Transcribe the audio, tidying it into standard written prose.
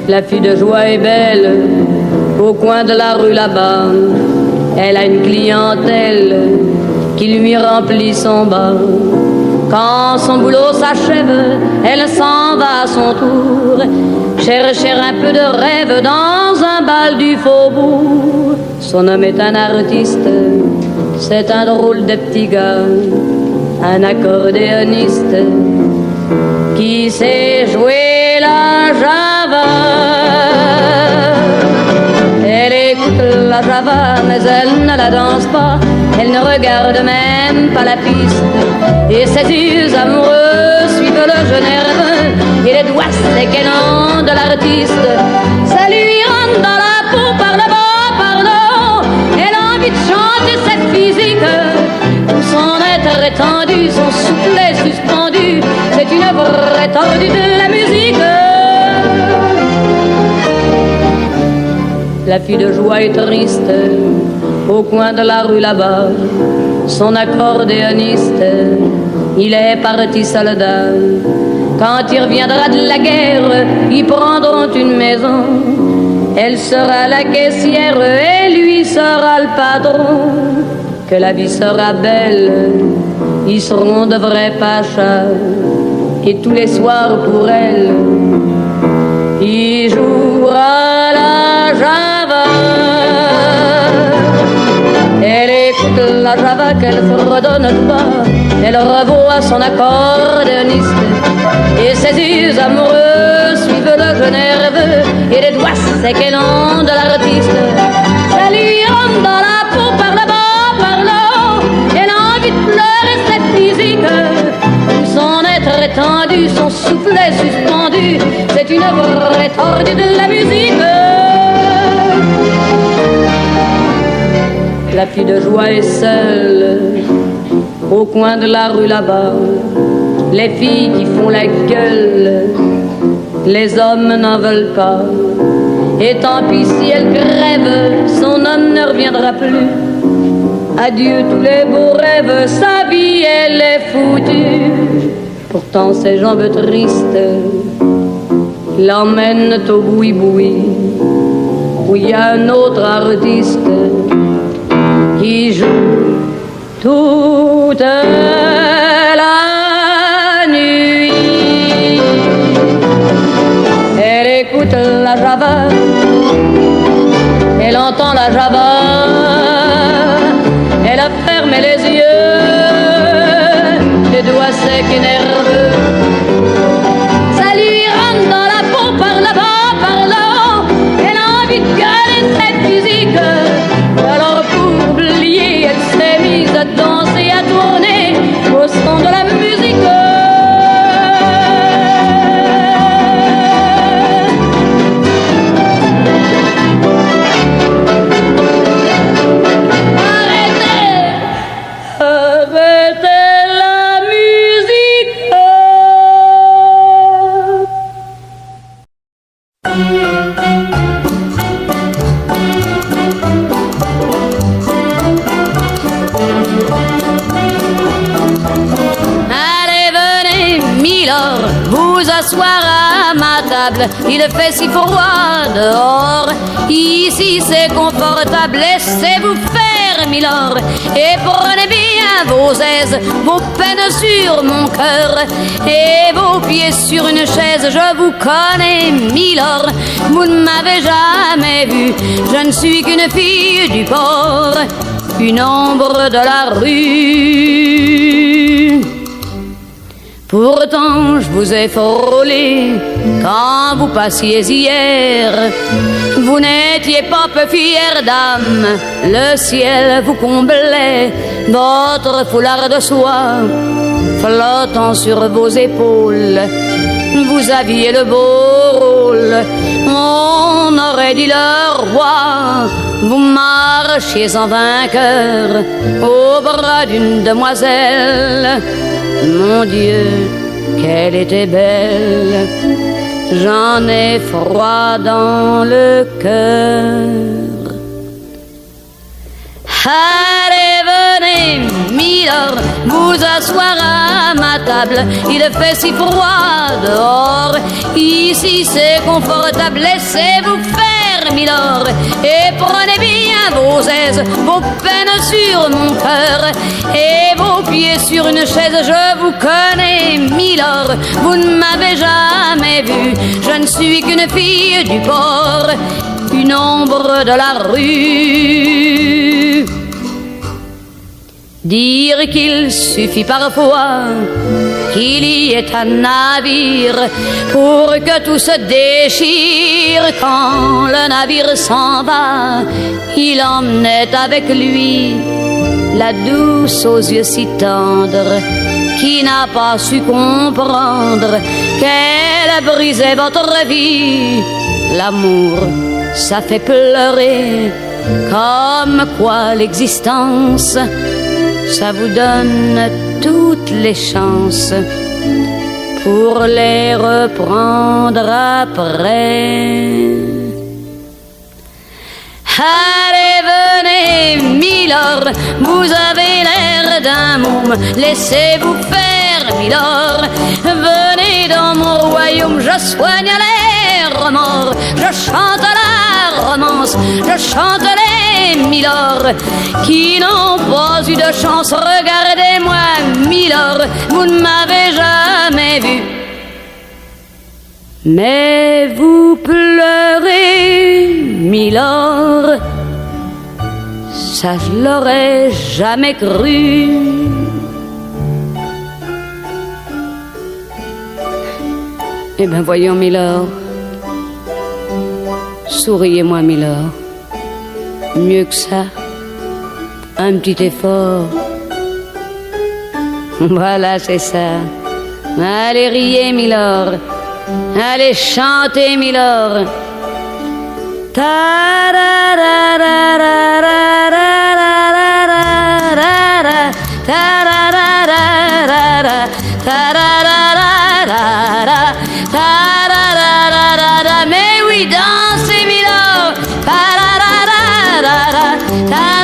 La fille de joie est belle, au coin de la rue là-bas. Elle a une clientèle qui lui remplit son bar. Quand son boulot s'achève, elle s'en va à son tour chercher un peu de rêve dans un bal du faubourg. Son homme est un artiste, c'est un drôle de petit gars, un accordéoniste qui sait jouer la java. Elle écoute la java, mais elle ne la danse pas. Elle ne regarde même pas la piste. Et ses yeux amoureux suivent le jeu nerveux et les doigts séquennants de l'artiste. Ça lui rentre dans la peau par le bas, par le haut. Elle a envie de chanter cette physique. Tout son être étendu, son soufflet suspendu. C'est une vraie tordue de la musique. La fille de joie est triste, au coin de la rue là-bas. Son accordéoniste, il est parti soldat. Quand il reviendra de la guerre, ils prendront une maison. Elle sera la caissière et lui sera le patron. Que la vie sera belle, ils seront de vrais pachas. Et tous les soirs pour elle, il jouera la java. Elle écoute la java qu'elle fredonne tout bas. Elle revoit son accordéoniste et ses yeux amoureux suivent le jeu nerveux et les doigts séquennants de l'artiste. Ça lui rentre dans la peau par le bas, par le haut. Elle a envie de pleurer cette physique. Son être étendu, son soufflet suspendu. C'est une vraie tordue de la musique. La fille de joie est seule, au coin de la rue là-bas. Les filles qui font la gueule, les hommes n'en veulent pas. Et tant pis si elle crève, son homme ne reviendra plus. Adieu tous les beaux rêves, sa vie elle est foutue. Pourtant ses jambes tristes l'emmènent au boui-boui, où il y a un autre artiste qui joue toute la nuit. Elle écoute la java, elle entend la java, elle a fermé les yeux, les doigts secs et nerveux. Ça lui rentre dans la peau par le bas, par le haut. Elle a envie de gueuler cette musique. Alors pour oublier, elle s'est mise à danser, à tourner au son de la musique. Il fait si froid dehors, ici c'est confortable, laissez-vous faire, milord, et prenez bien vos aises, vos peines sur mon cœur, et vos pieds sur une chaise. Je vous connais, milord, vous ne m'avez jamais vu, je ne suis qu'une fille du port, une ombre de la rue. Pourtant je vous ai frôlé quand vous passiez hier. Vous n'étiez pas peu fière d'âme, le ciel vous comblait, votre foulard de soie flottant sur vos épaules. Vous aviez le beau rôle, on aurait dit le roi. Vous marchiez en vainqueur au bras d'une demoiselle. Mon Dieu, qu'elle était belle, j'en ai froid dans le cœur. Allez, venez, milord, vous asseoir à à ma table. Il fait si froid dehors, ici c'est confortable. Laissez-vous faire, milord, et prenez bien vos aises, vos peines sur mon cœur et vos pieds sur une chaise. Je vous connais, milord, vous ne m'avez jamais vu. Je ne suis qu'une fille du port, une ombre de la rue. Dire qu'il suffit parfois qu'il y ait un navire pour que tout se déchire. Quand le navire s'en va, il emmenait avec lui la douce aux yeux si tendres qui n'a pas su comprendre qu'elle brisait votre vie. L'amour, ça fait pleurer, comme quoi l'existence, ça vous donne toutes les chances pour les reprendre après. Allez, venez, milord, vous avez l'air d'un môme, laissez-vous faire, milord. Venez dans mon royaume, je soigne les remords, je chante la romance, je chante les milord qui n'ont pas eu de chance. Regardez-moi, milord, vous ne m'avez jamais vu, mais vous pleurez, milord, ça je l'aurais jamais cru. Eh ben voyons, milord, souriez-moi, milord. Mieux que ça, un petit effort. Voilà, c'est ça. Allez, riez, milord. Allez, chantez, milord. Mais oui, dansez, milord. Ta